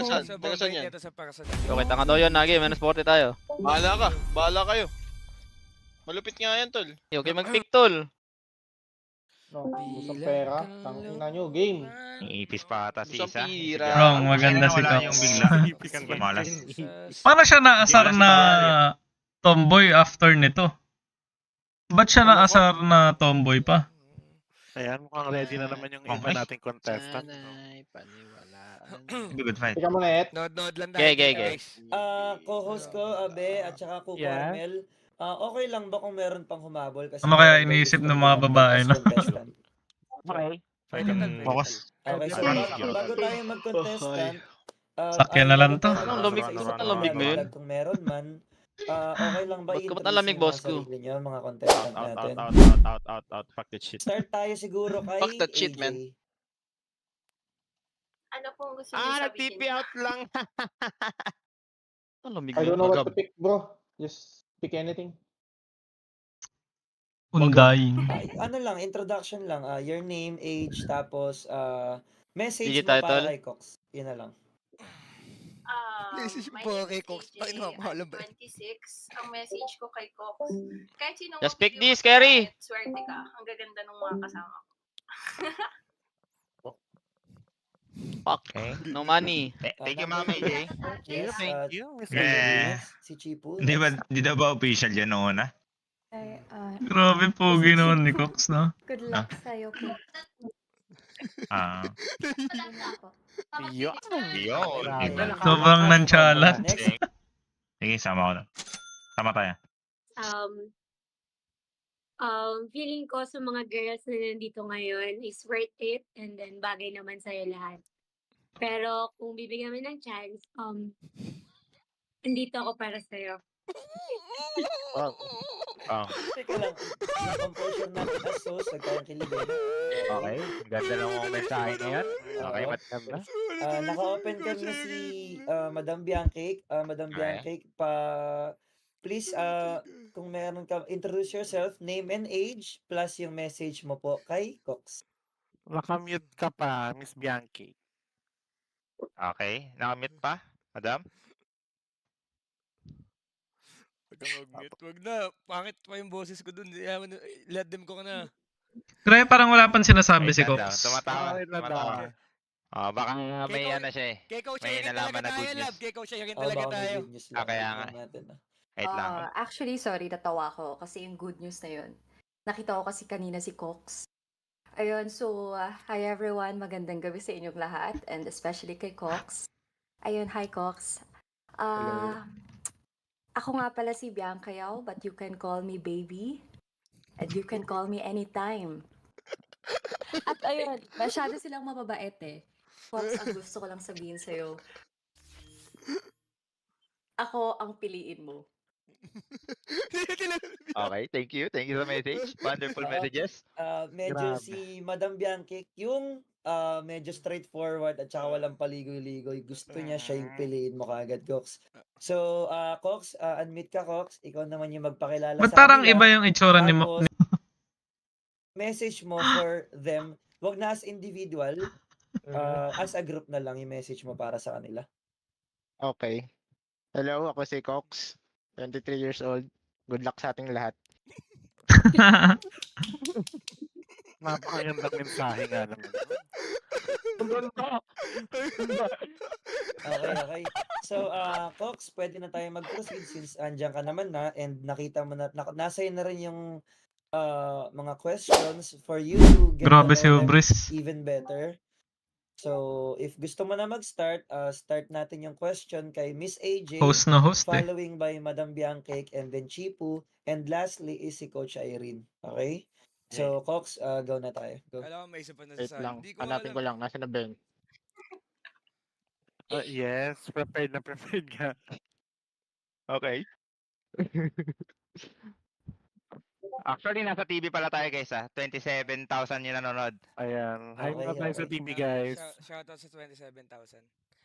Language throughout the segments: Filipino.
Saan? Sobrang Taga saan bait yan? nito sa Parasan. Okay, tanga daw yun, Nagi. Minus 40 tayo. Bahala ka. Bahala kayo. Malupit nga yan, tol. Okay, mag-pick, tol. No, isang pera. Tangina nyo, game. Ipis pa ata si Isang isa. pira. Wrong, maganda si Wala Cox. yung bigla. Malas. Paano siya naasar na tomboy after nito? Ba't siya naasar na tomboy pa? Ayan, mukhang ready na naman yung iba nating contestant. Sanay, paniwalaan. Good fight. Teka muna, Et. Nod lang tayo. Okay. Co-host ko, Abe, at saka Kuko Yeah. Armel. Okay lang ba kung meron pang humabol? Kasi Ano kaya iniisip ng mga babae, no? Okay. Focus. Okay, so bago tayo mag-contestant, Sakyan na lang to. Anong lamig? Ba't ang lamig mo yun? Kung meron man, okay lang ba Ba't ang lamig, boss ko? Niyo, mga contestant natin? Out. Fuck that shit. Start tayo siguro kay Fuck that shit, AJ. man. Ano pong gusto niyo sabihin? nag-TP out lang. Ang lamig I don't know mo. what to pick, bro. Just pick anything. Undying. Ano lang, introduction lang. Your name, age, tapos message mo Digital para title? kay Cox. Yun na lang. Message My po name kay is Cox. AJ. Bakit mapakalam ba? I'm 26. Ang message ko kay Cox, kahit sino Just pick this, Kerry. Swerte ka. Ang gaganda ng mga kasama ko. Fuck. Okay. No money. Thank you, Mama AJ. Yes, Thank you, Mr. Yeah. si Chipu. Di daw ba official yan noon, ha? Grabe pogi naman ni Cox, no? Good luck sa'yo, Cox. Yun. Yun. Sobrang nonchalant. Next, Sige, sama ko na. Sama tayo. Feeling ko sa mga girls na nandito ngayon is worth it and then bagay naman sa'yo lahat. Pero kung bibigyan mo ng chance, nandito ako para sa'yo. teka lang. Yung composure natin as host, nagkayang kilibin. Okay. Ganda ng mga mensahe na yan. Okay, Oo. matap na. Naka-open cam na si Madam Bianca. Madam Bianca, please, kung meron ka, introduce yourself, name and age, plus yung message mo po kay Cox. Nakamute ka pa, Miss Bianchi. Okay. Nakamit pa, Madam? Huwag ka mag-mute. Huwag na. Pangit pa yung boses ko dun. Let them ko na. Pero parang wala pang sinasabi si Wait lang Cox. daw. Tumatawa. Okay na Tumatawa. daw. Baka may Kay ano siya eh. Kay Coach, May sharing nalaman talaga na good tayo, news. love. Kay Coach, sharing talaga Baka may tayo. good news lang. Kaya nga. Tingnan natin, Wait lang. Actually, sorry, natawa ko kasi yung good news na yun. Nakita ko kasi kanina si Cox. Ayun, so, hi everyone, magandang gabi sa inyong lahat and especially kay Cox. Ayun, hi Cox. Ako nga pala si Bianca Yao, but you can call me baby. And you can call me anytime. At ayun, masyado silang mababait eh. Cox, ang gusto ko lang sabihin sa'yo. Ako ang piliin mo. Okay, thank you. Thank you sa message. Wonderful messages. Medyo Grabe. si Madam Bianca, yung medyo straightforward at saka walang paligoy-ligoy. Gusto niya siya yung piliin mo kaagad, Cox. So, Cox, unmute ka, Cox. Ikaw naman yung magpakilala Ba't sa parang kanila. iba yung itsura ni mo? Tapos, message mo for them. Wag na as individual. As a group na lang yung message mo para sa kanila. Okay. Hello, ako si Cox. 23 years old. Good luck sa ating lahat. Napakagandang mensahe nga naman. Okay. So, Cox, pwede na tayo mag-proceed since andyan ka naman na and nakita mo na, nasa na rin yung mga questions for you to get Grabe to si know them Ubris. even better. So, if gusto mo na mag-start, start natin yung question kay Miss AJ, Host na host eh. following by Madam Bianca and then Chipu, and lastly is si Coach Irene. Okay? So, Cox, go na tayo. Go. Alam ko, may isa pa na Wait sasabi. lang. Di ko Hanapin alam. ko lang. Nasa na Ben? Yes, prepared ka. Okay. Actually, nasa TV pala tayo guys 27,000 yung nanonood. Ayan. Hi Okay, mga tayo sa okay. TV, guys. Shoutout sa 27,000.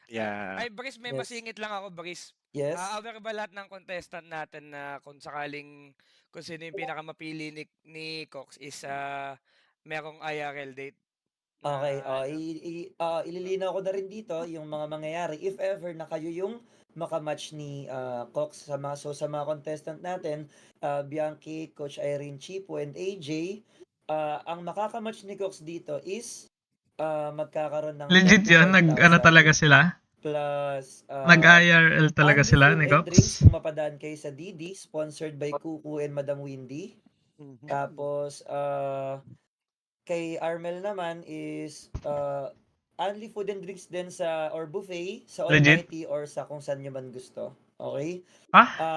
Yeah. Ay, Baris, may Yes. masingit lang ako, Baris. Yes? Aware ba lahat ng contestant natin na kung sakaling kung sino yung pinakamapili ni Cox is merong IRL date? Okay, ililinaw ko na rin dito yung mga mangyayari if ever na kayo yung makamatch ni Cox sa mga contestant natin, Bianchi, Coach Irene, Chipo, and AJ. Ang makakamatch ni Cox dito is magkakaroon ng Legit yun? 25,000 Talaga sila? plus Nag-IRL talaga only sila food ni and drinks Cox? kung mapadaan kayo sa DD, sponsored by Kuku and Madam Windy. Tapos, kay Armel naman is only food and drinks din sa or buffet sa Legit? Almighty or sa kung saan nyo man gusto. Okay?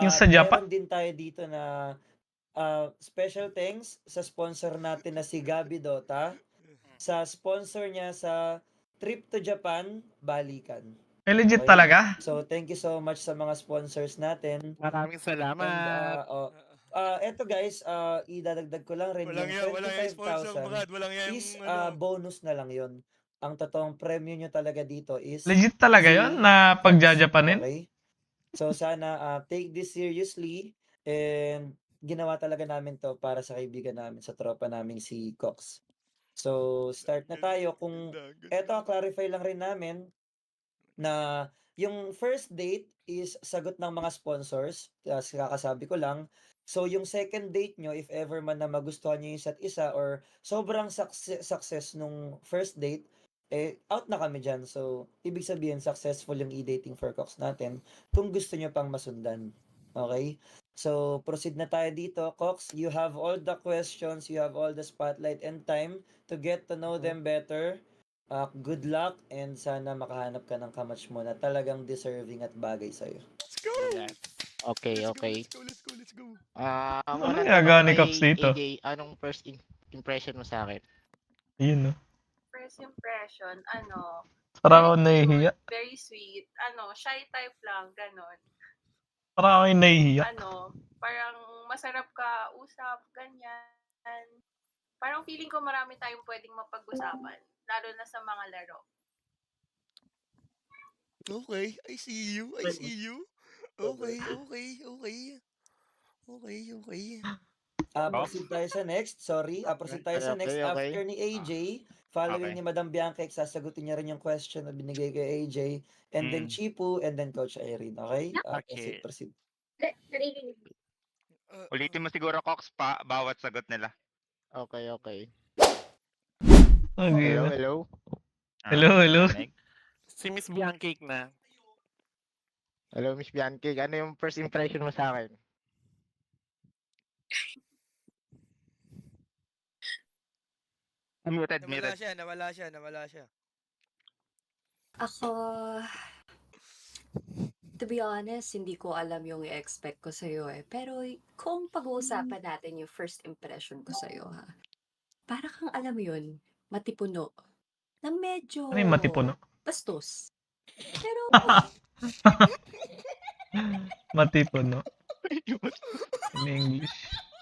Yung sa Japan? Meron din tayo dito na special thanks sa sponsor natin na si Gabi Dota. Sa sponsor niya sa trip to Japan, balikan. Legit Okay? talaga? So, thank you so much sa mga sponsors natin. Maraming salamat. Eto guys, idadagdag ko lang rin Walang yung yan sponsor, 25,000 Brad. Walang yan is ano. bonus na lang yon. Ang totoong premyo nyo talaga dito is Legit talaga si yun na Cox. pagjajapanin? Okay? So sana take this seriously and ginawa talaga namin to para sa kaibigan namin, sa tropa namin si Cox. So start na tayo. Kung eto, clarify lang rin namin na yung first date is sagot ng mga sponsors. Kakasabi ko lang. So, yung second date nyo, if ever man na magustuhan nyo yung isa't isa or sobrang success nung first date, out na kami dyan. So, ibig sabihin, successful yung e-dating for Cox natin kung gusto nyo pang masundan. Okay? So, proceed na tayo dito. Cox, you have all the questions, you have all the spotlight and time to get to know them better. Good luck and sana makahanap ka ng kamatch mo na talagang deserving at bagay sa'yo. Let's go! Okay. Let's go. Ang Ano unang ginagawa tanong ni kay Cox dito? AJ, anong first impression mo sa akin? Yun, no? First impression, Parang ako very nahihiya. cute, very sweet, shy type lang, ganon. Parang ako yung nahihiya. Parang masarap ka usap, ganyan. Parang feeling ko marami tayong pwedeng mapag-usapan, lalo na sa mga laro. Okay, I see you. Okay. Proceed tayo sa next. Sorry. Proceed tayo sa next. Okay. After ni AJ, following Okay. ni Madam Bianca, sasagutin niya rin yung question na binigay kay AJ. And then Chipu, and then Coach Irene. Okay? Okay. Proceed. Ulitin mo siguro, Cox, bawat sagot nila. Okay. Okay. Hello. Hello. Narinig? Si Miss Bianca na. Hello, Miss Bianchi. Ano yung first impression mo sa akin? Muted. Nawala siya. Ako, to be honest, hindi ko alam yung i-expect ko sa'yo eh. Pero kung pag-uusapan natin yung first impression ko sa'yo ha, para kang alam mo yun, matipuno. Na medyo Ano yung matipuno? bastos. Pero, Matipuno. In English.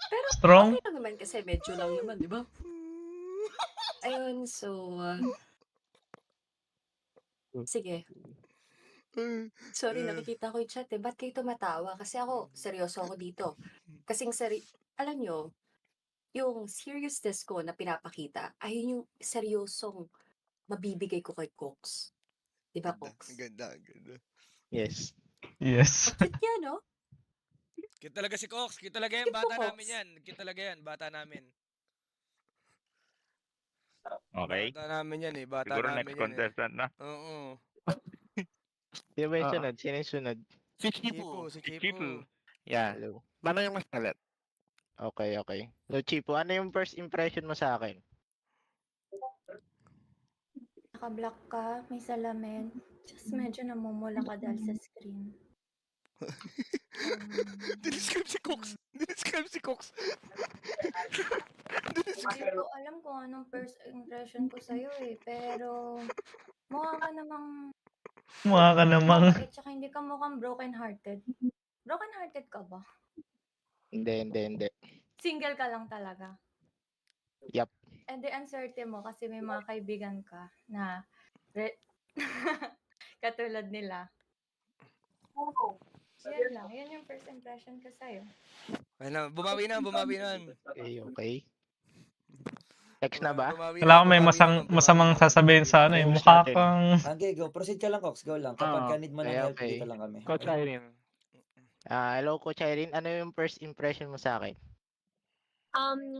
pero Strong? okay lang naman kasi medyo lang naman, di ba? Ayun, so, sige. Sorry, nakikita ko yung chat eh. Ba't kayo tumatawa? Kasi ako, seryoso ako dito. Kasing alam nyo, yung seriousness ko na pinapakita, ayun yung seryosong mabibigay ko kay Cox. Di ba, Cox? Ang ganda. Yes. Yes. Cute niya, no? Cute talaga si Cox. Cute talaga yan. Cute Bata ko, namin Cox. yan. Cute talaga yan. Bata namin. Okay. Bata namin yan eh. Bata Siguro namin next yan eh. contestant na. Oo. Sino ba yung sunod? Sino yung sunod? Si Chipu. Si Chipu. Chipu. Yeah. Hello. Paano yung mas palit? Okay. So, Chipo, ano yung first impression mo sa akin? Naka-block ka, may salamin. Just medyo namumula ka dahil sa screen. Dinescribe si Cox. Hindi ko alam kung anong first impression ko sa'yo eh. Pero mukha ka namang mabait, tsaka hindi ka mukhang broken-hearted. Broken-hearted ka ba? Hindi. Single ka lang talaga? Yup. And the uncertain mo kasi may mga kaibigan ka na katulad nila. Yan lang. Yan yung first impression ko sa'yo. Bumawi na. Okay. Text na ba? Bumawi Wala akong may bumawi naman, bumawi masamang naman, sasabihin bumawi sa naman. ano eh. Focus Mukha natin. kang... Okay, go. Proceed ka lang, Cox. Go lang. Kapag ka need mo ng Okay, help, okay. dito lang kami. Coach Okay? Irene. Hello, Coach Irene. Ano yung first impression mo sa akin?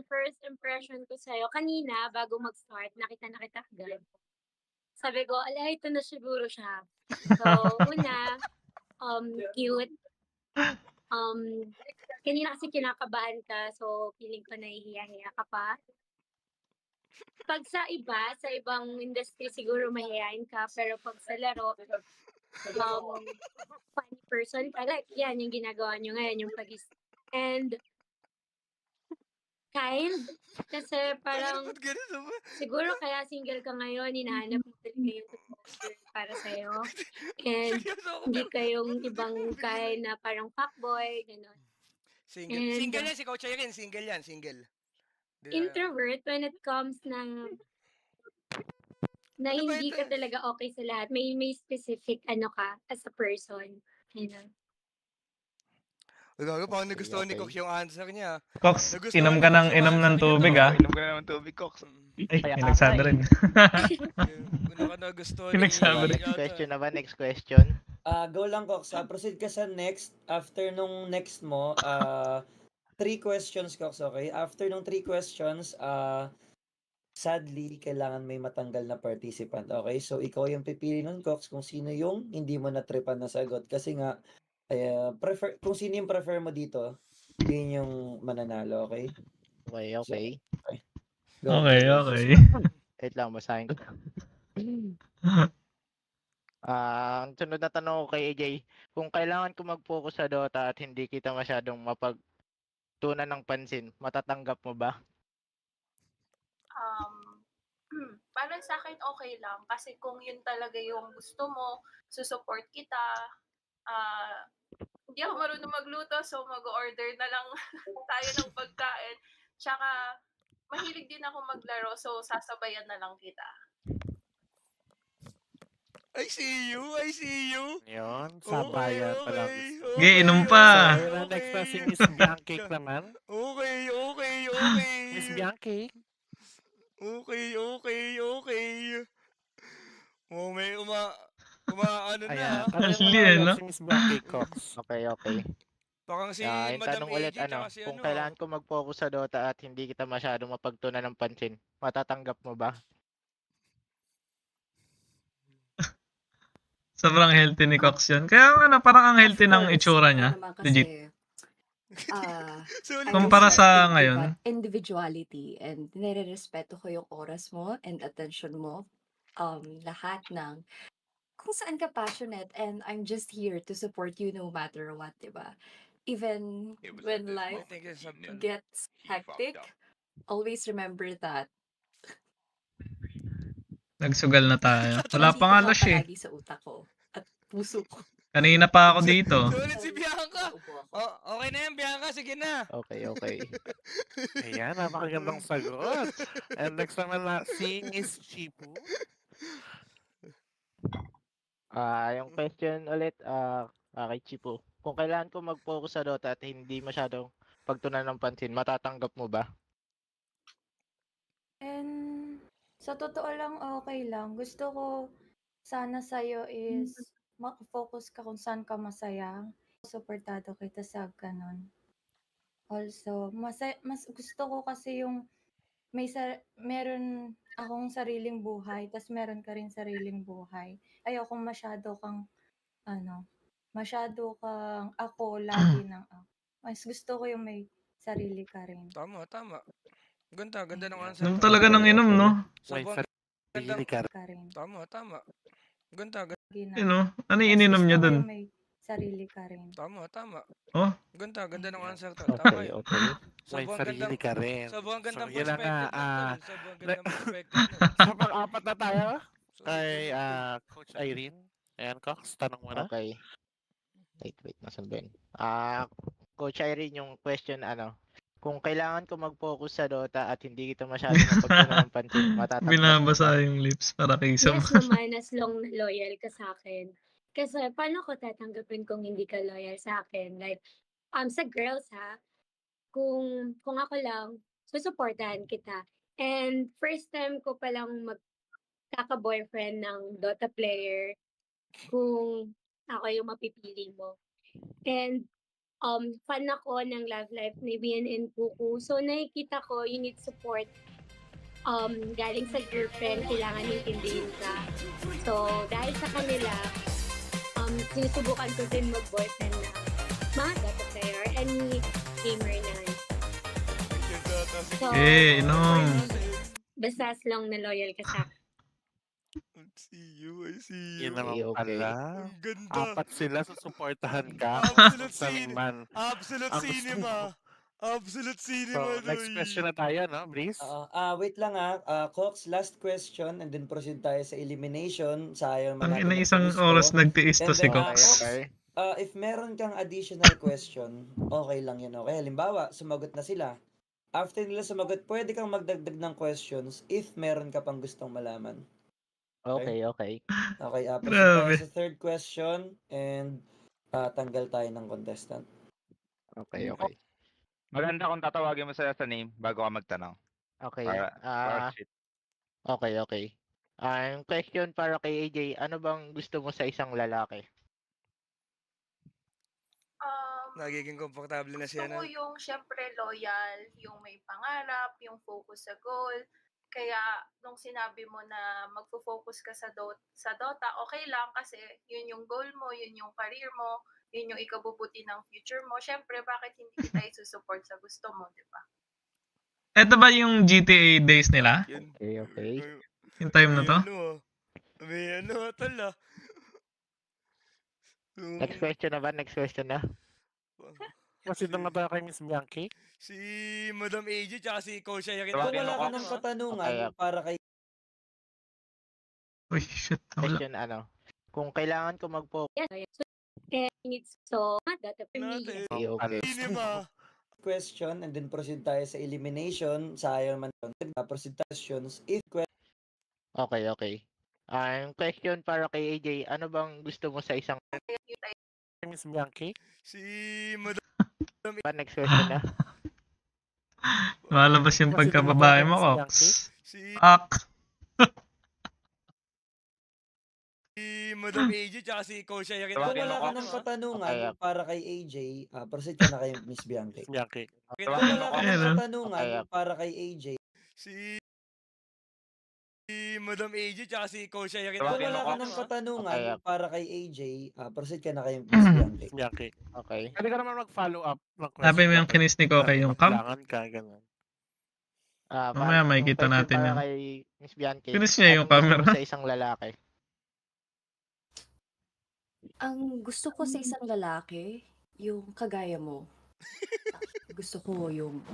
First impression ko sa'yo, kanina, bago mag-start, nakita na kita agad. Sabi ko, ala, ito na siguro siya. So, una, cute. Kanina kasi kinakabahan ka, so feeling ko nahihiya-hiya ka pa. Pag sa ibang industry, siguro mahihayin ka, pero pag sa laro, funny person ka. Like, yan yung ginagawa nyo ngayon, yung and kind. Kasi parang, Ba't ganun ba? siguro kaya single ka ngayon, hinahanap mo talaga yung totoong girl para sa'yo. And Seryoso ako. hindi kayong ibang kind na parang fuckboy, gano'n. Single. And, Single yan si Coach Irene. Single yan. Single. Di na- introvert when it comes na Ano ba hindi ito? ka talaga okay sa lahat. May specific ano ka as a person. Ano. Gago, parang nagustuhan ni Okay. Cox yung answer niya. Cox, Nagustuhan inom ni ka Cox ng yung inom ng answer niya, tubig no? ah. Inom ka na ng tubig, Cox. Ay, Kaya pinagsada ata rin. Una ka nagustuhan Pinagsabi rin. Next question na ba? Next question. Go lang, Cox. Proceed ka sa next. After nung next mo, 3 questions, Cox, okay? After nung 3 questions, sadly, kailangan may matanggal na participant, okay? So, ikaw yung pipili nun, Cox, kung sino yung hindi mo natripan na sagot. Kasi nga, kung sino yung prefer mo dito, yun yung mananalo, okay? Okay, okay. Go. Okay, okay. Wait lang, basahin ko. Ang sunod na tanong ko kay AJ, kung kailangan ko mag-focus sa Dota at hindi kita masyadong mapagtunan ng pansin, matatanggap mo ba? Parang sa akin okay lang. Kasi kung yun talaga yung gusto mo, susupport kita. Hindi ako marunong magluto, so mag-order na lang tayo ng pagkain. Tsaka, mahilig din ako maglaro, so sasabayan na lang kita. I see you, I see you. Yun, sabayan pa lang. Sige, inom pa. So, yun ang next na si Miss Bianchi naman. Okay. Miss Bianchi. Okay. Oh, may ano na. Ayan. Ha? Tanong mo Hindi, na no? ulit si Miss Bianchi Cox. Okay, okay. Parang si Yung Madam tanong ulit, AJ tsaka si kung ano. kailangan ko mag-focus sa Dota at hindi kita masyadong mapagtunan ng pansin, matatanggap mo ba? Sobrang healthy ni Cox yun. Kaya ano, parang ang healthy ng itsura niya. Naman Legit. Sulit. Kumpara I sa respect ngayon. individuality and nire-respeto ko yung oras mo and attention mo. Lahat ng kung saan ka passionate and I'm just here to support you no matter what, diba? Even when life I think it's something. gets hectic, always remember that. Nagsugal na tayo. Wala Nandito pa nga ka Lush eh. palagi sa utak ko at puso ko. Kanina pa ako dito. Sulit si Bianca. Nauupo ako. Oh, okay na yan, Bianca. Sige na. Okay. Ayan, napakagandang sagot. And next naman na si Miss Chipu. Yung question ulit, kay Chipo. Kung kailangan ko mag-focus sa Dota at hindi masyadong pagtunan ng pansin, matatanggap mo ba? And sa totoo lang, okay lang. Gusto ko sana sa'yo is makafocus ka kung saan ka masaya. Suportado kita sa ganun. Also, mas gusto ko kasi yung meron akong sariling buhay, tas meron ka rin sariling buhay. Ayokong masyado kang ako, lagi ng ako. Mas gusto ko yung may sarili ka rin. Tama. Ganda ng answer. Inom talaga ng inom, no? May Sobrang sarili ka rin. Ka rin. Tama. Ganda. Ano? Ano yung ininom niya dun? May sarili ka rin. Tama. Oh? Ganda ng answer to. Tama yun. Okay. May Sobrang sarili gandang, ka rin. sobrang gandang So, yun na nga, perspective nun, tol. Sobrang gandang perspective nun. Sa pang-apat na tayo kay Coach Irene. Ayan, Cox, tanong mo na. Okay. Wait, nasan ba yun? Coach Irene, yung question, kung kailangan ko mag-focus sa Dota at hindi kita masyadong mapagtunan ng pansin, matatanggap mo ba? Binabasa yung lips para kay Sam. Yes naman, as long na loyal ka sa akin. Kasi paano ko tatanggapin kung hindi ka loyal sa akin? Like, sa girls ha, kung ako lang, susuportahan kita. And first time ko palang magkaka-boyfriend ng Dota player kung ako yung mapipili mo. And fan ako ng love life ni Bien and Kuku. So nakikita ko you need support galing sa girlfriend, kailangan intindihin ka. So dahil sa kanila, sinusubukan ko din mag-boyfriend na mga Dota player and gamer na. So, inom. basta as long na loyal ka sa akin. I see you, I see Yun you. naman Okay. pala. Ang ganda. 4 sila, susuportahan ka. Absolute Kung saan scene. man. Absolute Ang gusto cinema. Absolute So, cinema, next question na tayo, no, Breeze? Wait lang Cox, last question and then proceed tayo sa elimination. Sayang Ang man ina natin isang nagpulisto. oras nagtiis to And si then, Cox. Cox, if meron kang additional question, okay lang yun, okay? Halimbawa, sumagot na sila. After nila sumagot, pwede kang magdagdag ng questions if meron ka pang gustong malaman. Okay. Okay, proceed tayo Grabe. sa third question and tanggal tayo ng contestant. Okay. Maganda kung tatawagin mo sila sa name bago ka magtanong. Okay. Para shit. Okay. Yung question para kay AJ, ano bang gusto mo sa isang lalaki? Nagiging komportable na siya Gusto ko na. yung syempre loyal, yung may pangarap, yung focus sa goal. Kaya nung sinabi mo na magfo-focus ka sa Dota, okay lang kasi yun yung goal mo, yun yung career mo, yun yung ikabubuti ng future mo. Syempre, bakit hindi kita isusupport sa gusto mo, di ba? Ito ba yung GTA days nila? Okay. Yung time na to? May tala. Next question na? Kasi na tayo kay Miss Bianchi? Si Madam AJ tsaka si Coach Ayakin. Kung wala ka ng katanungan para kay Uy, shit. Wala. Question kung kailangan ko mag-focus. So, Dota player. Okay. Cinema. question and then proceed tayo sa elimination. Sayang man proceed tayo questions if Okay. Yung question para kay AJ, ano bang gusto mo sa isang Miss Bianchi? Si Madam next question na? Malabas yung pagkababae mo, Cox. Ak. Si Madam AJ tsaka si Coach Ayakin. Kung wala ka ng katanungan para kay AJ, proceed ka na kay Miss Bianchi. Kung wala ka ng katanungan para kay AJ, Si Madam AJ tsaka si Coach Ayakin. kung wala ka ng katanungan para kay AJ, proceed ka na kay Miss Bianchi. Okay. Pwede ka naman mag-follow up ng question. Sabi mo yung kinis ni Coke yung cam? Kailangan ka, ganun. Mamaya makikita natin para yun. kay Miss Bianchi. Kinis niya yung anong gusto camera. mo sa isang lalaki? Ang gusto ko sa isang lalaki, yung kagaya mo. Gusto ko yung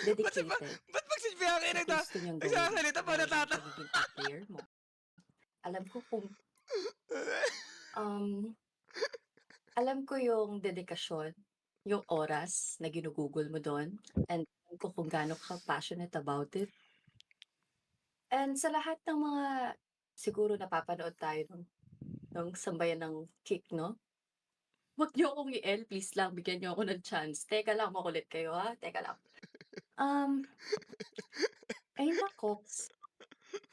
dedicated. Ba't pag si Bianchi Gusto niyang gawin. nagsasalita pa natata? Pagiging top player mo. Alam ko kung alam ko yung dedikasyon, yung oras na ginugugol mo doon, and alam ko kung gaano ka passionate about it. And sa lahat ng mga siguro napapanood tayo ng sambayan ng kick, no? Huwag niyo akong i-L, please lang. Bigyan niyo ako ng chance. Teka lang, makulit kayo, ha? Teka lang. Ayun na, Cox.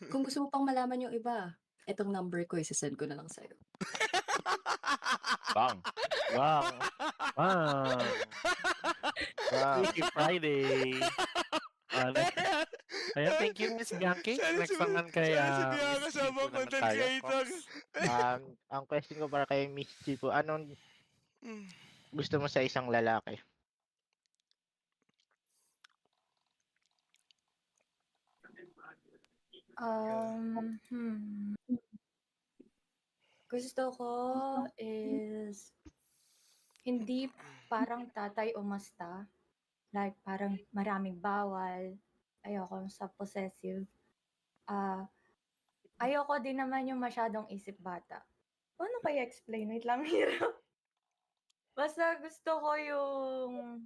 Kung gusto mo pang malaman yung iba, etong number ko, isasend ko na lang sa'yo. Bang. Wow. Freaky Friday. Ayan, thank you, Miss Bianchi. Next naman kay si Bianca Miss sama Chico naman content tayo, creator. Cox. Ang question ko para kay Miss Chico, anong gusto mo sa isang lalaki? Gusto ko is hindi parang tatay o masta. Like parang maraming bawal. Ayoko sa possessive. Ayoko din naman yung masyadong isip bata. Paano kaya explain? Wait lang, hirap. Basta gusto ko yung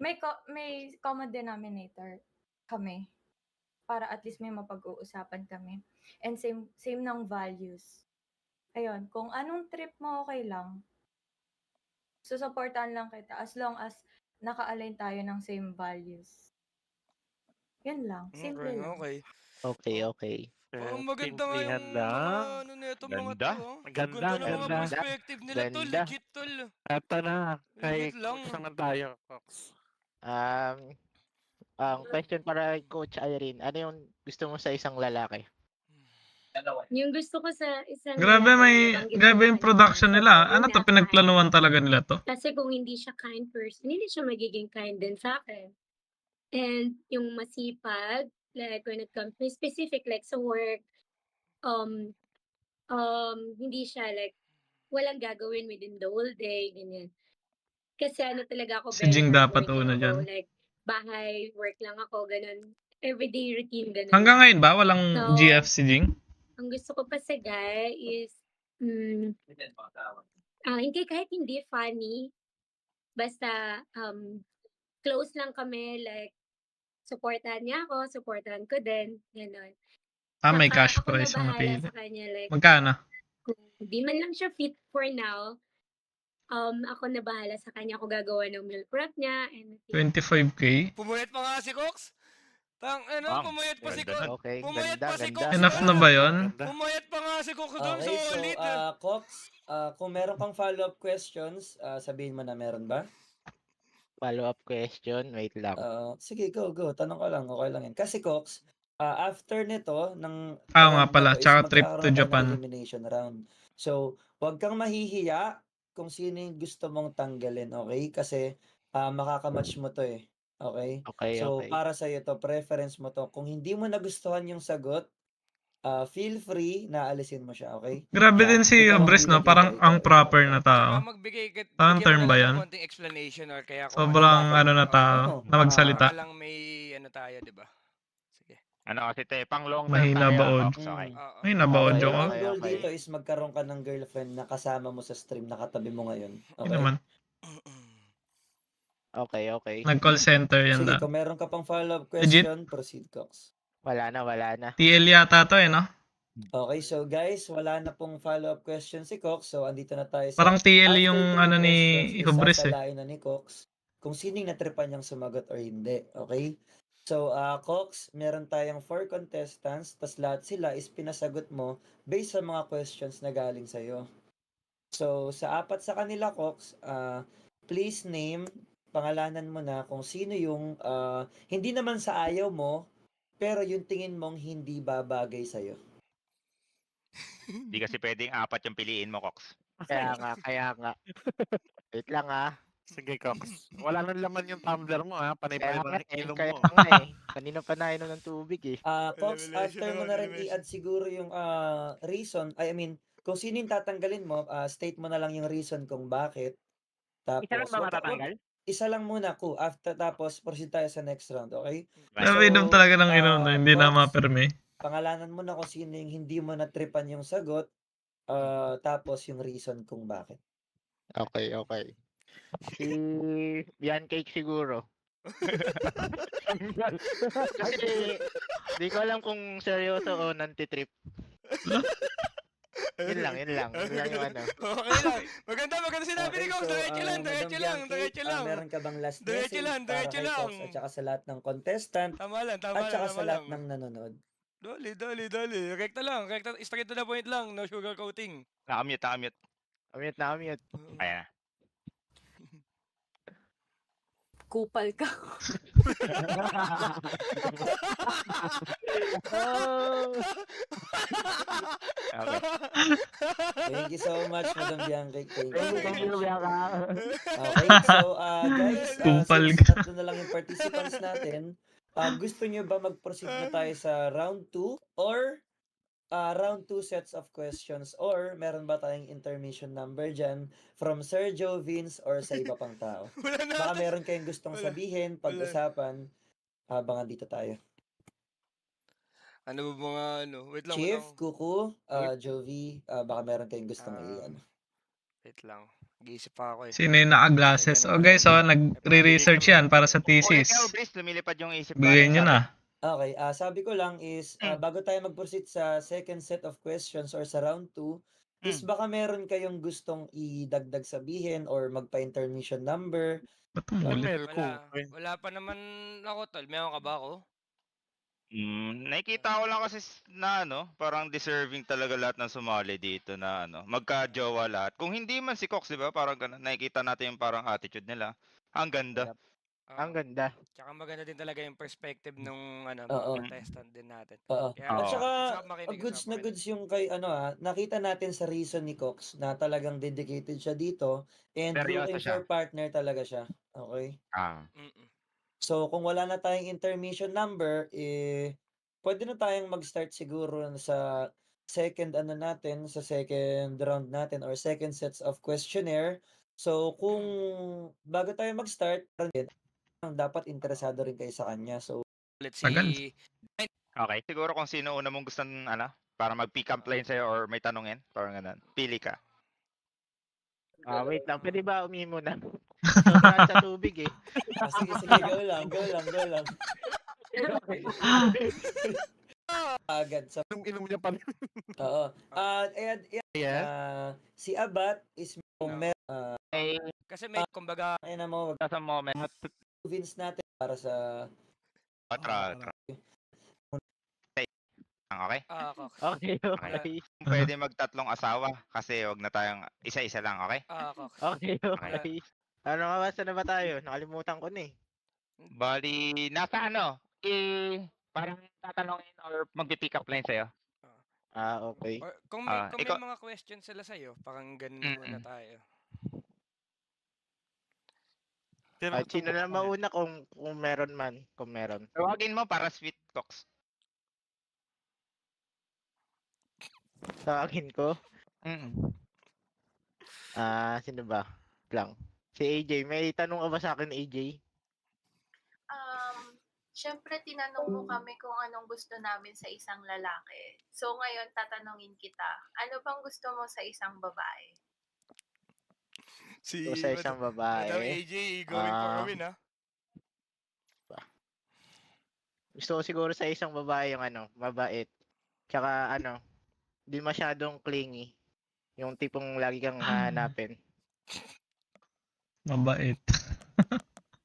may common denominator kami para at least may mapag-uusapan kami. And same ng values. Ayun, kung anong trip mo okay lang. Susuportahan lang kita as long as naka-align tayo ng same values. Yun lang, simple Okay, lang. okay. Okay, okay. Parang maganda nga Simplihan yung lang. mga ano nito mga Ganda. to. Ang Ganda ganda, ng mga ganda. perspective nila tol, Ganda. legit tol. Eto na, kay Legit lang. Cox naman tayo, Cox. Ang question para kay Coach Irene, ano yung gusto mo sa isang lalaki? Yung gusto ko sa isang Grabe lalaki, nabanggit ko grabe yung kanina, production nila. Ano to, una, pinagplanuhan talaga nila to? Kasi kung hindi siya kind person, hindi siya magiging kind din sa akin. And yung masipag, like when it comes to specific, like sa work, hindi siya like, walang gagawin within the whole day, ganyan. Kasi ano talaga ako, Si very Jing dapat hardworking una ako, dyan. like, bahay, work lang ako, ganun. Everyday routine, ganun. Hanggang ngayon ba? Walang So, GF si Jing? ang gusto ko pa sa guy is, hindi, kahit hindi funny, basta close lang kami, like, supportahan niya ako, supportahan ko din, gano'n. May Saka cash ako na prize ang bahala napili. sa kanya, like, Magkano? kung di man lang siya fit for now, ako na bahala sa kanya, ako gagawa ng meal prep niya, and 25k? Pumayat pa nga si Cox. Pumayat pa si Cox. Okay, Pumayat ganda, pa si ganda. Cox. Enough na ba yun? Pumayat pa nga si Cox doon, Okay, so solid. Cox, kung meron kang follow-up questions, sabihin mo na meron ba? Follow-up question, wait lang. Sige, go. Tanong ka lang, okay lang yan. Kasi Cox, after nito, ng Nga round pala, na to is tsaka trip to magkakaroon tayo ng Japan. elimination round. So, huwag kang mahihiya kung sino yung gusto mong tanggalin, okay? Kasi makakamatch mo to eh. Okay? Okay, So, okay. para sa'yo to, preference mo to. Kung hindi mo nagustuhan yung sagot, feel free na alisin mo siya, okay? Grabe din si Ikaw ang Obres, no? leader Parang dito, ang ikaw. proper na tao. Magbigay Parang bigyan term mo ba na lang yan? ng konting explanation or kaya kung Sobrang dapat. ano na tao, na magsalita. Para lang may ano tayo, di ba? Sige. Ano kasi te, pang long term Mahina tayo, ba, Od? Cox, okay. Mahina ba, Okay, Ojo ko? ang goal dito is magkaroon ka ng girlfriend na kasama mo sa stream, nakatabi mo ngayon. Hindi Okay? naman. Okay. Nag-call center yan Sige, na. kung meron ka pang follow-up Legit? question, proceed, Cox. Wala na. TL yata to no? Okay, so guys, wala na pong follow-up question si Cox. So, andito na tayo sa Parang TL after yung 3 ano ni questions is Hubris eh. sasalain na ni Cox kung sining natripan niyang sumagot or hindi. Okay? So, Cox, meron tayong 4 contestants, tas lahat sila is pinasagot mo based sa mga questions na galing sa'yo. So, sa 4 sa kanila, Cox, please name, pangalanan mo na kung sino yung, hindi naman sa ayaw mo, pero yung tingin mong hindi babagay sa'yo. Di kasi pwedeng 4 yung piliin mo, Cox. Kaya nga. Wait lang Sige, Cox. Wala nang laman yung tumbler mo, ha? Panay-panay na inom Kaya mo. nga eh. Kanino pa nainom ng tubig eh. Cox, after mo na rin i-add siguro yung reason, kung sino yung tatanggalin mo, state mo na lang yung reason kung bakit. Tapos, Isa lang ba matatanggal? Isa lang muna, tapos proceed tayo sa next round, okay? Nabinom talaga ng inom na hindi na maperme. Pangalanan mo na kung sino yung hindi mo natripan yung sagot, tapos yung reason kung bakit. Okay. Si Bian Cake siguro. Kasi di ko alam kung seryoso o nantitrip. Yun lang yung ano. Okay lang. Maganda sinabi ni Cox. Diretso lang. Meron ka bang last Diretso message lang, para diretso kay lang. Cox at saka sa lahat ng contestant Tama lang. at saka sa lahat ng nanonood? Dali. Rekta lang. Straight to the point lang. No sugar coating. Nakamute. Amute. Ayan. Kupal ka. Okay. Thank you so much, Madam Bianca. Thank you. Bianca. Okay, so guys, Kumpal since ka. tatlo na lang yung participants natin, gusto nyo ba mag-proceed na tayo sa round 2 or round 2 sets of questions or meron ba tayong intermission number dyan from Sir Joe, Vince, or sa iba pang tao? Baka meron kayong gustong sabihin, pag-usapan, habang andito tayo. Ano ba mga ano? Wait lang. Chief, Kuku, Jovi, baka meron kayong gustong i-ano. Wait lang. Nag-iisip pa ako eh. Sino yung naka-glasses? O guys, nagre-research yan para sa thesis. Ikaw, Brice, lumilipad yung isip ko. Bigay nyo na. Okay, sabi ko lang is, bago tayo mag-proceed sa second set of questions or sa round 2, is baka meron kayong gustong idagdag sabihin or magpa-intermission number. Ba't umulit? Wala pa naman ako tol. Meron ka ba ako? Nakikita ko lang kasi na ano, parang deserving talaga lahat ng sumali dito na ano, magka-jowa lahat. Kung hindi man si Cox, 'di ba? Parang ganun. Nakikita natin yung parang attitude nila. Ang ganda. Yep. Ang ganda. Tsaka maganda din talaga yung perspective nung mga Oo. contestant din natin. Oo. Kaya, At Oo. saka, sarap makinig, goods sarap na makinig. goods yung kay nakita natin sa reason ni Cox na talagang dedicated siya dito and Seryoso looking siya. for partner talaga siya. Okay? Mm-mm. So, kung wala na tayong intermission number, pwede na tayong mag-start siguro sa second sa second round natin or second sets of questionnaire. So, kung bago tayo mag-start, dapat interesado rin kayo sa kanya. So, Let's Tagal. see. Okay. Siguro kung sino una mong gusto ano, para mag-pick up line sa'yo or may tanungin, parang ganun. Pili ka. Wait lang. Pwede ba umihi muna? Sobrang sa tubig eh. sige, go lang. Agad sa Inom niya pa rin. Oo. And Yes. si Abat is Kasi may, kumbaga, ayun na mo, Sa moment. Vince natin para sa Tara. Okay? Cox. Okay, okay. Pwede magtatlong asawa kasi wag na tayong isa-isa lang, okay? Cox. Okay, okay. Ano nga ba? Saan na ba tayo? Nakalimutan ko na eh. Bali, nasa ano? Parang tatanungin or mag-pick up line sa'yo. Okay. Or, kung may ikaw- mga questions sila sa'yo, parang ganun muna tayo. Sino na mauna kung meron man? Kung meron. Tawagin mo para sweet talks. Tawagin ko? Sino ba? Lang. Si AJ. May tanong ka ba sa akin, AJ? Syempre tinanong mo kami kung anong gusto namin sa isang lalaki. So ngayon tatanungin kita, ano bang gusto mo sa isang babae? So, sa isang babae. Madam AJ, going for a win, ha? Gusto ko siguro sa isang babae yung mabait. Tsaka di masyadong clingy. Yung tipong lagi kang hahanapin. Mabait.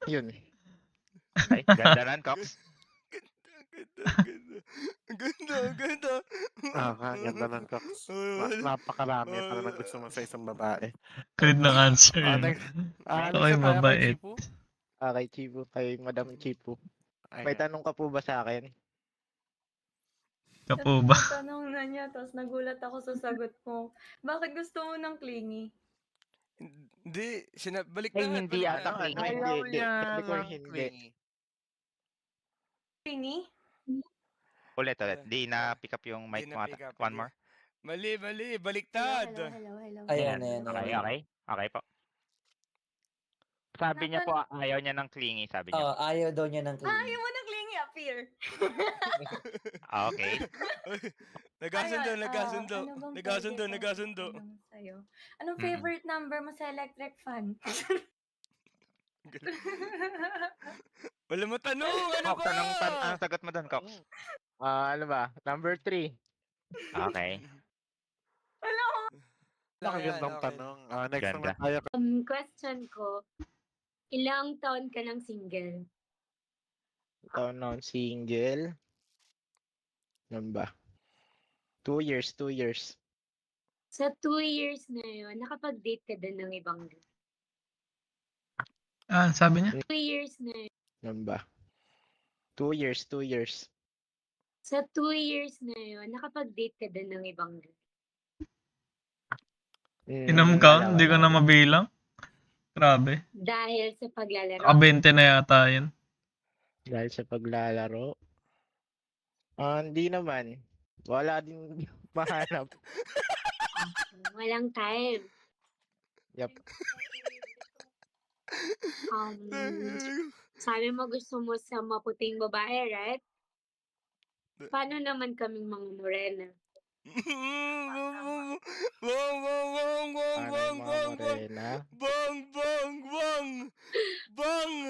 Yun. Okay, ganda nan, Cox. Ganda. Ganda ng Cox. Napakarami pa naman gusto mo sa isang babae. Good na answer. Okay, mabait. Kay Chibu. Kay Madam Chibu. May tanong ka po ba sa akin? Ka po ba? Tanong na niya, tapos nagulat ako sa sagot mo. Bakit gusto mo ng clingy? Hindi, balik Ay, na. hindi ata clingy. Hindi. Clingy? Ulit. Di na pick up yung mic mo ata. One more. Mali. Baliktad. Hello. Ayan. Okay po. Sabi niya po, ayaw niya ng clingy, sabi niya. Ayaw daw niya ng clingy. Ayaw mo ng clingy, appear. Okay. Nagkasundo. Anong favorite number mo sa electric fan? Wala mo tanong, ano Cox, ba? anong sagot mo doon, Cox? Ano ba? Number 3. Okay. Nakagandang tanong. Next Ganda. naman tayo. Question ko, ilang taon ka ng single? Ikaw na single. Ano ba? 2 years. Sa 2 years na yun, nakapag-date ka din ng ibang girl? Sabi niya? 2 years na yun. Ano ba? 2 years. Sa 2 years na yun, nakapag-date ka din ng ibang girl? Inam count? Hindi ko na mabilang. Grabe. Dahil sa paglalaro? 20 na yata yun. Dahil sa paglalaro? Hindi naman. Wala din mahanap. Walang time. Yup. Sabi mo gusto mo sa maputing babae, right? Paano naman kaming mga morena? Bang!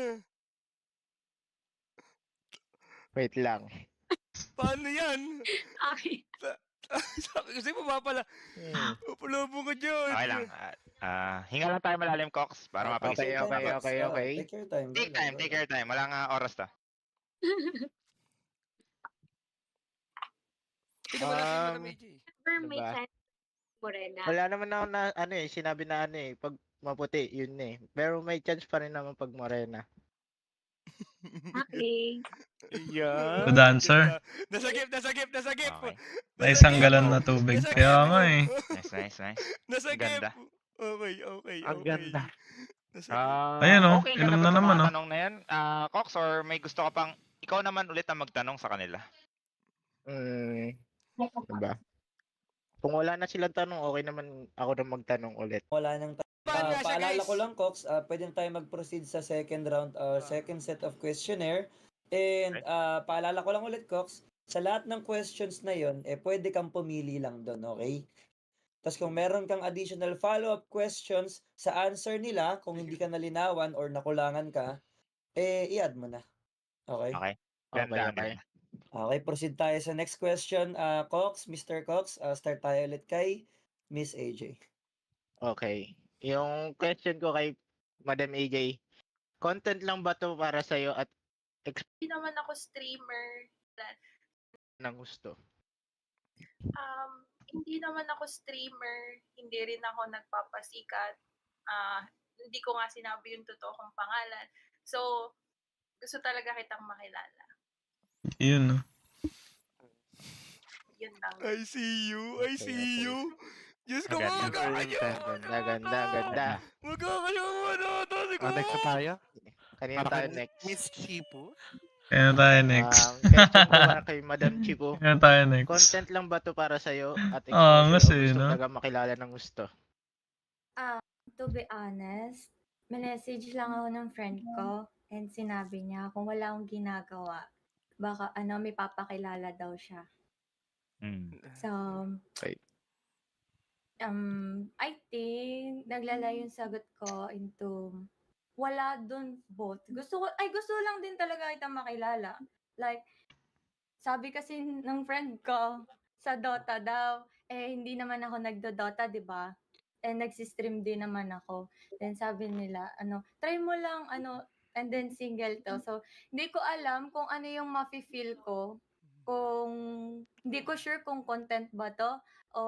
Wait lang. Paano yan? Okay. Kasi pala. Pupulubong ko dyan. Okay lang. Hinga lang tayo malalim, Cox, para mapag-isip. Okay. Take your time. Take your time. Wala nga oras to. Tignan mo natin Madam AJ. Never Ano may ba? chance morena. Wala naman ako na, ano eh, sinabi na ano eh, pag maputi, yun eh. Pero may chance pa rin naman pag morena. Okay. Yeah. Good answer. Nasagip. Okay. May isang galon na tubig. Kaya nga eh. Nice. Nasagip. Ganda. Okay. Ang ganda. Ayan oh, Okay ka inom na ba na sa naman mga oh. tanong na yan? Cox, or may gusto ka pang, ikaw naman ulit ang magtanong sa kanila? Diba? Kung wala na silang tanong, okay naman ako na magtanong ulit. Wala nang Bahala siya, paalala guys. ko lang, Cox, pwede na tayo mag-proceed sa second round, second set of questionnaire. And paalala ko lang ulit, Cox, sa lahat ng questions na yon, pwede kang pumili lang doon, okay? Tapos kung meron kang additional follow-up questions sa answer nila, kung hindi ka nalinawan or nakulangan ka, i-add mo na. Okay? Okay. Ganda. Okay, proceed tayo sa next question. Cox, Mr. Cox, start tayo ulit kay Miss AJ. Okay. Yung question ko kay Madam AJ, content lang ba to para sa'yo at Hindi naman ako streamer. ng gusto? Hindi naman ako streamer. Hindi rin ako nagpapasikat. Hindi ko nga sinabi yung totoo kong pangalan. So, gusto talaga kitang makilala. Yun oh. Yun lang. I see you. Diyos ko, Ganda. Ganda. magkakayawa na ito si Next na tayo. Kanina Para tayo kay next. Miss Chipu. Kaya tayo next. Question ko para kay Madam Chico. Kaya tayo next. Content lang ba to para sa'yo at Nga exposure o sa'yo, gusto no? talaga makilala ng gusto? To be honest, message lang ako ng friend ko and sinabi niya kung wala akong ginagawa, baka may papakilala daw siya. So, Okay. I think naglala yung sagot ko into wala dun both. Gusto lang din talaga kitang makilala. Like, sabi kasi ng friend ko, sa Dota daw, hindi naman ako nagdo-Dota, di ba? Nagsistream din naman ako. Then sabi nila, try mo lang, and then single to. So, hindi ko alam kung ano yung mafe-feel ko, kung, hindi ko sure kung content ba to, o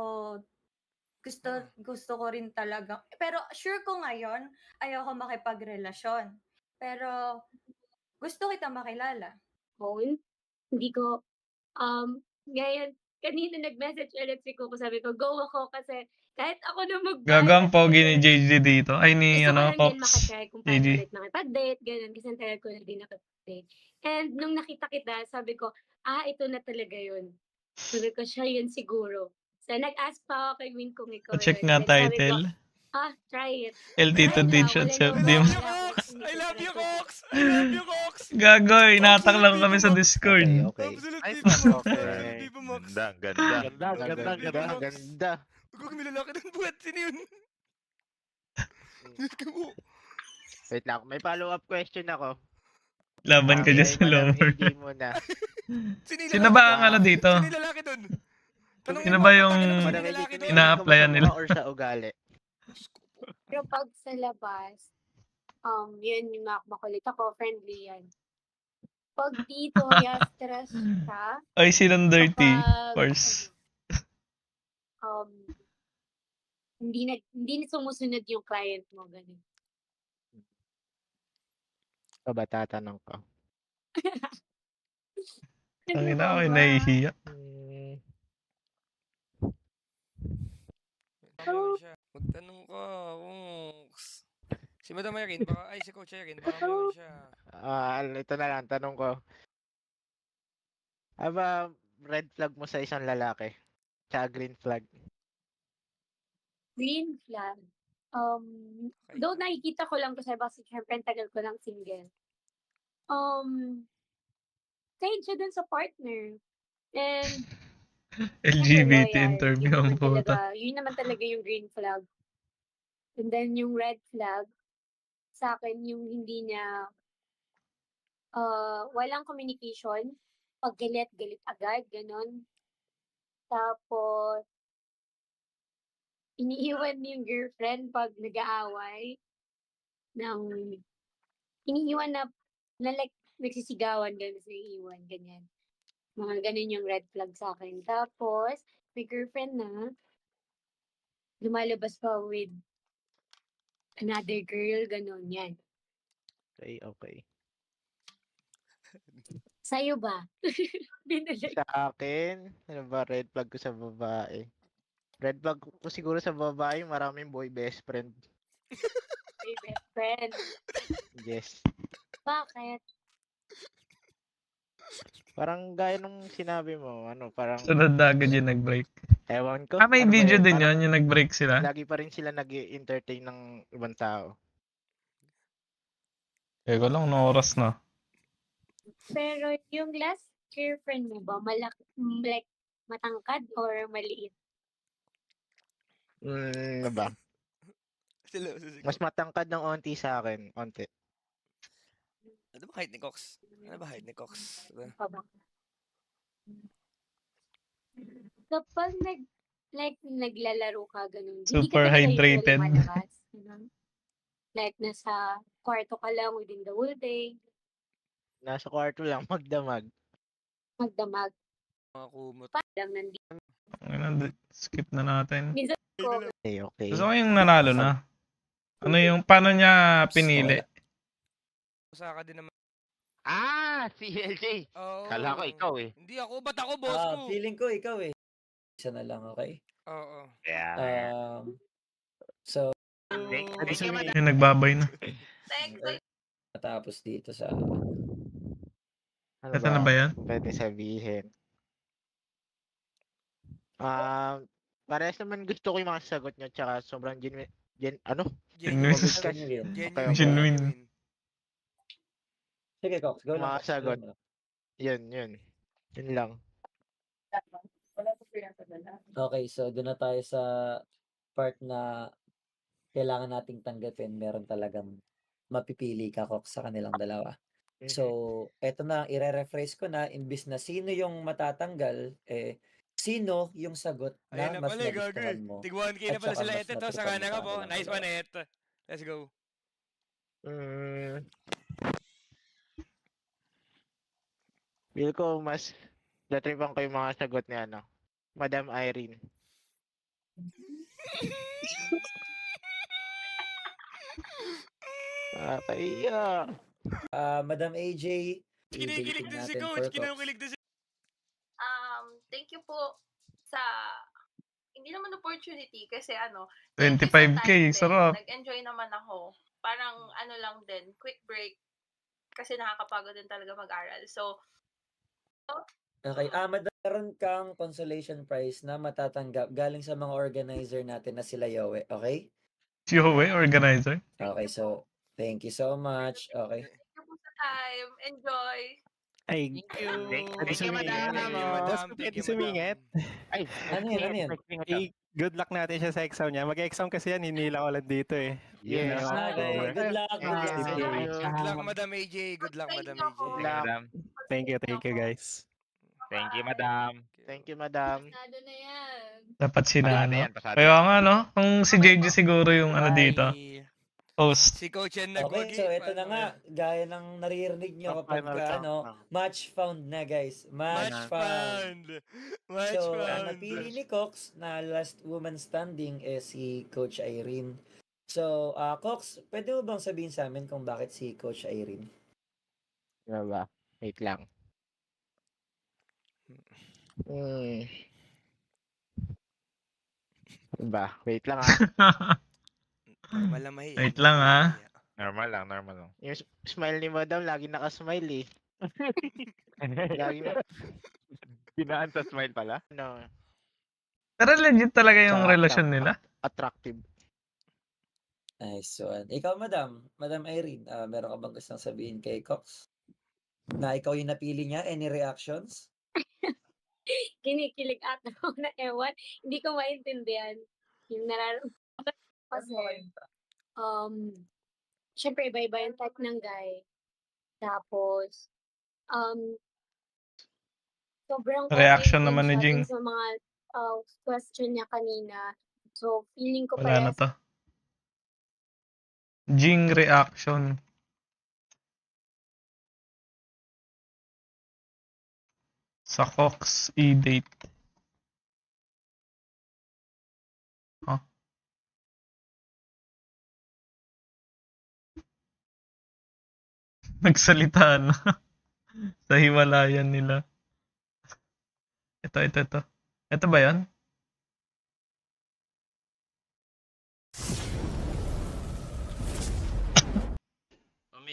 gusto ko rin talaga. Pero sure ko ngayon, ayoko makipagrelasyon. Pero, gusto kita makilala. Hindi ko, ngayon, kanina nag-message ulit si Coco, sabi ko, go ako kasi kahit ako na Gagang pogi ni JJ dito. Ay ni gusto ko lang din Cox. makatry kung paano JJ. ulit makipag-date, ganun, kasi ang tagal ko na din nakipag-date. And nung nakita kita, sabi ko, ito na talaga yun. Sabi ko, siya yun siguro. So, nag-ask pa ako kay Win kung ikaw Check yun. nga Then sabi ko, title. try it. LT to Try ditch daw, at wala self. nang Di mo. mawawala kung I love you, Cox. Cox. Gagoy, inatak lang kami sa Discord. Okay. Absolute Viva Max. Ganda. Ganda. Huwag may lalaki ng buhat. Sino yun? Diyos ko mo. Wait lang, may follow-up question ako. Laban ka dyan sa lower. Hindi muna. Sino ba ang dito? Sino yung lalaki dun? Sino ba yung Madam AJ, ina-applyan nila? or sa ugali? Pero pag sa labas, yun yung makulit ako, friendly yan. Pag dito, stress siya. Ay, silang dirty. Kapag, First. hindi na sumusunod yung client mo, ganun. O ba tatanong ko? Ang ina ko, nahihiya. Magtanong ka, Cox. Si Madam Erin, si Coach Erin, baka meron siya. Ito na lang, tanong ko. Aba, red flag mo sa isang lalaki? Tsaka green flag? Green flag. Though nakikita ko lang kasi basta syempre tagal ko lang single. Kahit siya dun sa partner. And LGBT loyal. interview Yun ang naman puta. talaga- Yun naman talaga yung green flag. And then yung red flag, sa akin yung hindi niya walang communication. Pag galit agad, ganon. Tapos, iniiwan yung girlfriend pag nag-aaway. Iniiwan na like, nagsisigawan, gano'n sa iiwan, ganyan. Mga ganun yung red flag sa akin. Tapos, may girlfriend na, lumalabas pa with another girl, ganun, yan. Okay, okay. Sa'yo ba? Binalik. Sa akin, ano ba red flag ko sa babae? Red flag ko siguro sa babae, maraming boy best friend. May best friend. Yes. Bakit? Parang gaya nung sinabi mo, parang Sunod na agad yung nag-break. ewan ko. May ano ba video yun, din parang yun, yung nag-break sila. lagi pa rin sila nag-entertain ng ibang tao. Teka lang, no oras na. Pero yung last girlfriend mo ba, like, matangkad or maliit? Ano ba? Mas matangkad ng onti sa akin, onti. Ano ba height ni Cox? Ano ba height ni Cox? Kapag naglalaro ka, ganun, hindi Super ka ba hydrated. lumalabas? Ganun? Like, nasa kwarto ka lang within the whole day, Nasa kwarto lang, magdamag. magdamag. Mga kumot. Lang nandito. Skip na natin. Minsan ko, Okay, okay. Gusto ko yung nanalo na. Ano yung, paano niya pinili? Usaka din naman. Si LJ. Oo. Kala ko ikaw eh. Hindi ako, ba't ako, boss ko? Feeling ko ikaw eh. Isa na lang, okay? Oo. Yeah. So, Thank you, madam. Yung nagbabay na. matapos dito sa... Ano Ito na ba yan? Pwede sabihin. Parehas naman gusto ko yung mga sagot nyo, tsaka sobrang genuine. Genuine. Okay. Genuine. Sige, Cox, go lang. Mga sagot. Yun. Yun lang. Okay, so doon na tayo sa part na kailangan nating tanggapin. Meron talagang mapipili ka, Cox, sa kanilang dalawa. So, eto na, ire-rephrase ko na, imbis na sino yung matatanggal, sino yung sagot na Ayun na mas pala, nagustuhan gagawin. mo. Tig 1K na at pala saka sila. mas Ito, natripan saka mo na sa nga po. kanilang Nice dalawa. one, Ed. Let's go. Feel ko mas natripan ko yung mga sagot ni Madam Irene. Kaya. Madam AJ, Kinikilig din si natin Coach. for Cox. Kinikilig din si... Thank you po sa hindi naman opportunity kasi 25K, sarap. nag-enjoy naman ako. Parang lang din, quick break kasi nakakapagod din talaga mag-aral. So, Okay, meron kang consolation prize na matatanggap galing sa mga organizer natin na sila Yowe, okay? Yowe, organizer. Okay, so thank you so much. Okay. thank you po sa time. Enjoy! Ay, Thank you. pwede Thank you, sumingit. madam. Boss ko, pwede sumingit. Ay, Ano yun? Good luck natin siya sa exam niya. Mag-exam kasi yan, hinila ko lang dito eh. Yes. Okay, good luck. Good luck, Madam AJ. Good luck, Madam AJ. Madam. Thank you guys. Thank you, madam. Thank you, madam. Pasado na yan. Dapat Pasado sinano. yan, pasado. Kaya nga, no? Kung si JJ siguro yung dito. Host. Si Coach yan Okay, so ito na nga, gaya ng naririnig nyo kapag match found na guys. Match found. Match So, found. ang napili ni Cox na last woman standing is si Coach Irene. So, Cox, pwede mo bang sabihin sa amin kung bakit si Coach Irene? Diba? Wait lang. Diba? Wait lang Normal lang mahiya. Wait lang Normal lang. Yung smile ni madam, lagi nakasmile eh. Lagi na. Binaan sa smile pala? No. Pero legit talaga yung Tsaka relasyon nila. Attractive. Nice one. Ikaw, madam. Madam Irene, meron ka bang gustong sabihin kay Cox? Na ikaw yung napili niya? Any reactions? Kinikilig ata ako na ewan. Hindi ko maintindihan yung nararamdaman kasi syempre iba-iba yung type ng guy. Tapos sobrang Reaction okay naman ni siya Jing. dun sa mga question niya kanina. So feeling ko Wala na parehas to. Jing reaction. Sa Cox e-date. Huh? Nagsalita na. Sa hiwalayan nila. Ito. Ito ba yan?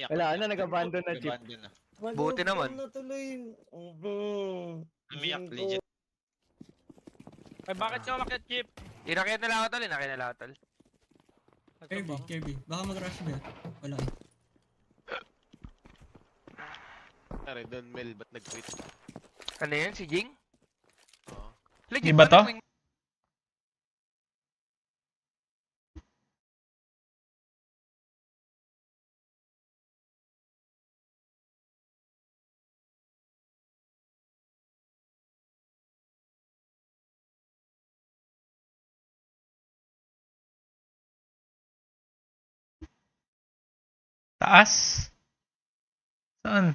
Wala na, nag-abandon na chip. Buti naman. Na tuloy. Umiyak, legit. Ay, bakit ka umakyat, Chip? Inakit na lang ako, tol. Inakit na lang ako, tol. Kirby. Baka mag-rush ba yan? Wala eh. Tara, Don Mel, ba't nag-quit? Ano yan, si Jing? Oo. Di ba to? Taas? Saan?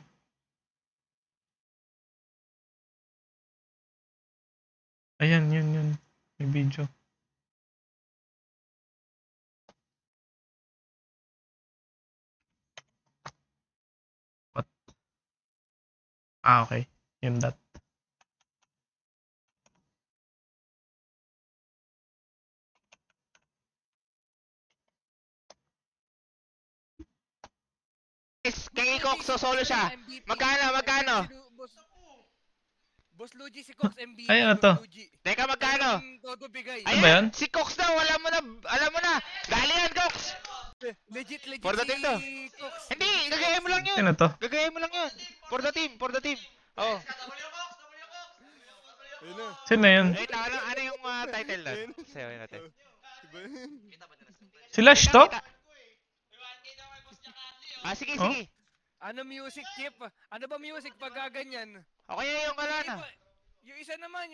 Ayan, yun. May video. What? Okay. Yun that. Kay Cox, solo siya. Magkano? Boss Luigi, si Cox MVP. Ay, ano to? Teka, magkano? Todo bigay. Ano ba yan? Si Cox daw, alam mo na. Galing yan, Cox. Legit For the team to. Cox. Hindi, gagayahin mo lang yun. Ano to? Gagayahin mo lang yun. For the team. Oh. Sino yun? Wait, ano yung title na? Sayaw natin. Si Lash to? Sige. Ano music, Chip? Ano ba music pag gaganyan? Okay, yung ano na. Yung isa naman,